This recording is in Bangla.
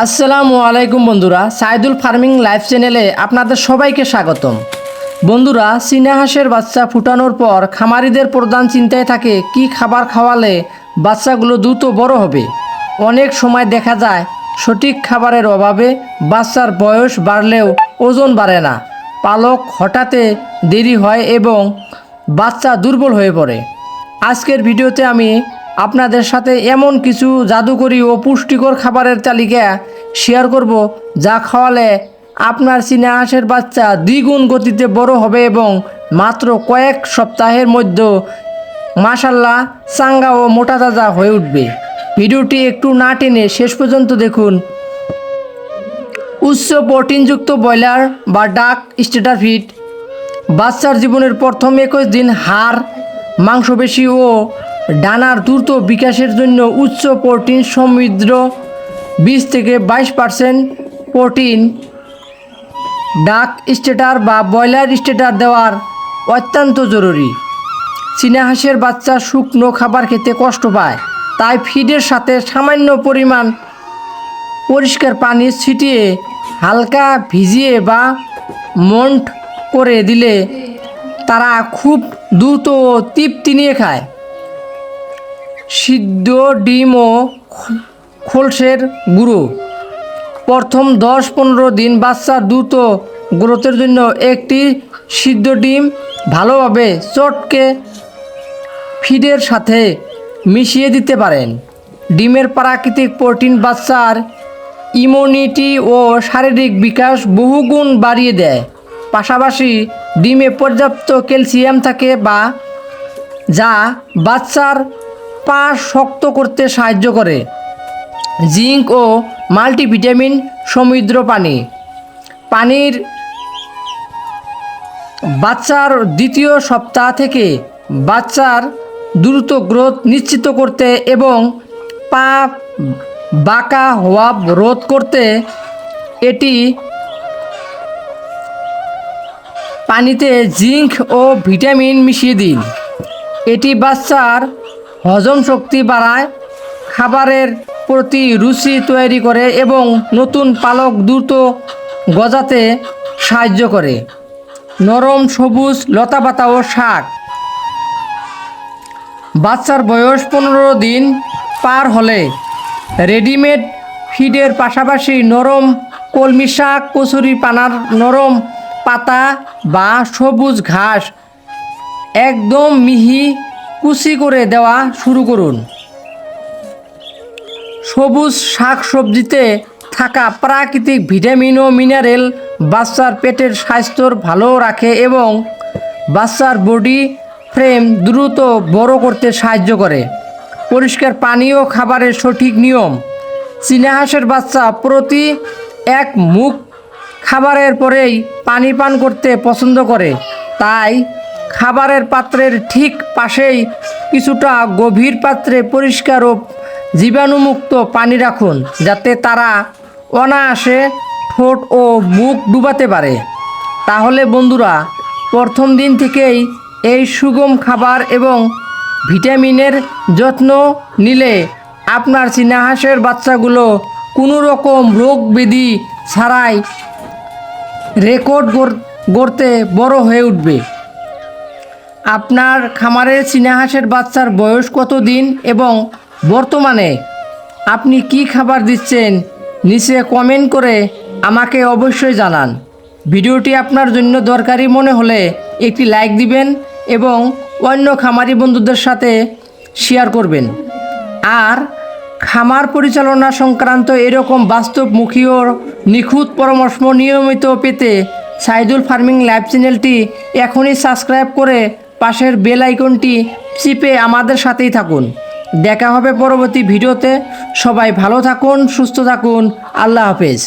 আসসালামু আলাইকুম বন্ধুরা, সাইদুল ফার্মিং লাইভ চ্যানেলে আপনাদের সবাইকে স্বাগতম। বন্ধুরা, চীনা হাঁসের বাচ্চা ফুটানোর পর খামারিদের প্রধান চিন্তায় থাকে কি খাবার খাওয়ালে বাচ্চাগুলো দ্রুত বড় হবে। অনেক সময় দেখা যায় সঠিক খাবারের অভাবে বাচ্চার বয়স বাড়লেও ওজন বাড়ে না, পালক হঠাতে দেরি হয় এবং বাচ্চা দুর্বল হয়ে পড়ে। আজকের ভিডিওতে আমি আপনাদের সাথে এমন কিছু জাদুকরী ও পুষ্টিকর খাবারের তালিকা শেয়ার করব, যা খাওয়ালে আপনার চীনা হাঁসের বাচ্চা দ্বিগুণ গতিতে বড় হবে এবং মাত্র কয়েক সপ্তাহের মধ্যে মাশাআল্লাহ চাঙ্গা ও মোটা তাজা হয়ে উঠবে। ভিডিওটি একটু না টেনে শেষ পর্যন্ত দেখুন। উচ্চ প্রোটিনযুক্ত ব্রয়লার বা ডাক স্টার্টার ফিড বাচ্চার জীবনের প্রথম 21 দিন হাড়, মাংসপেশি ও ডানার দ্রুত বিকাশের জন্য উচ্চ প্রোটিন সমৃদ্ধ 20 থেকে 22% প্রোটিন ডাক স্টার্টার বা ব্রয়লার স্টার্টার দেওয়ার অত্যন্ত জরুরি। চীনা হাঁসের বাচ্চা শুকনো খাবার খেতে কষ্ট পায়, তাই ফিডের সাথে সামান্য পরিমাণ পরিষ্কার পানি ছিটিয়ে হালকা ভিজিয়ে বা মন্ট করে দিলে তারা খুব দ্রুত ও তৃপ্তি নিয়ে খায়। সিদ্ধ ডিম ও খোলসের গুঁড়ো প্রথম 10-15 দিন বাচ্চার দ্রুত গ্রোথের জন্য একটি সিদ্ধ ডিম ভালোভাবে চটকে ফিডের সাথে মিশিয়ে দিতে পারেন। ডিমের প্রাকৃতিক প্রোটিন বাচ্চার ইমিউনিটি ও শারীরিক বিকাশ বহুগুণ বাড়িয়ে দেয়। পাশাপাশি ডিমে পর্যাপ্ত ক্যালসিয়াম থাকে যা বাচ্চার পা শক্ত করতে সাহায্য করে। জিঙ্ক ও মাল্টিভিটামিন সমৃদ্ধ পানির বাচ্চার দ্বিতীয় সপ্তাহ থেকে বাচ্চার দ্রুত গ্রোথ নিশ্চিত করতে এবং পা বাঁকা হওয়া রোধ করতে এটি পানিতে জিঙ্ক ও ভিটামিন মিশিয়ে দিন। এটি বাচ্চার হজম শক্তি বাড়ায়, খাবারের প্রতি রুচি তৈরি করে এবং নতুন পালক দ্রুত গজাতে সাহায্য করে। নরম সবুজ লতাপাতা ও শাক বাচ্চার বয়স 15 দিন পার হলে রেডিমেড ফিডের পাশাপাশি নরম কলমি শাক, কচুরি পানার নরম পাতা বা সবুজ ঘাস একদম মিহি কুচি করে দেওয়া শুরু করুন। সবুজ শাক সবজিতে থাকা প্রাকৃতিক ভিটামিন ও মিনারেল বাচ্চার পেটের স্বাস্থ্য ভালো রাখে এবং বাচ্চার বডি ফ্রেম দ্রুত বড় করতে সাহায্য করে। পরিষ্কার পানি ও খাবারের সঠিক নিয়ম চীনা হাঁসের বাচ্চা প্রতি এক মুখ খাবারের পরেই পানি পান করতে পছন্দ করে, তাই খাবারের পাত্রের ঠিক পাশেই কিছুটা গভীর পাত্রে পরিষ্কার ও জীবাণুমুক্ত পানি রাখুন, যাতে তারা অনায়াসে ঠোঁট ও মুখ ডুবাতে পারে। তাহলে বন্ধুরা, প্রথম দিন থেকেই এই সুগম খাবার এবং ভিটামিনের যত্ন নিলে আপনার চীনা হাঁসের বাচ্চাগুলো কোনো রকম রোগ ব্যাধি ছাড়াই রেকর্ড গড়তে বড় হয়ে উঠবে। আপনার খামারের চীনা হাঁসের বাচ্চার বয়স কত দিন এবং বর্তমানে আপনি কি খাবার দিচ্ছেন, নিচে কমেন্ট করে আমাকে অবশ্যই জানান। ভিডিওটি আপনার জন্য দরকারি মনে হলে একটি লাইক দিবেন এবং অন্য খামারি বন্ধুদের সাথে শেয়ার করবেন। আর খামার পরিচালনা সংক্রান্ত এরকম বাস্তবমুখী ও নিখুঁত পরামর্শ নিয়মিত পেতে সাইদুল ফার্মিং লাইভ চ্যানেলটি এখনই সাবস্ক্রাইব করে পাশের বেল আইকনটি চিপে আমাদের সাথেই থাকুন। দেখা হবে পরবর্তী ভিডিওতে। সবাই ভালো থাকুন, সুস্থ থাকুন। আল্লাহ হাফেজ।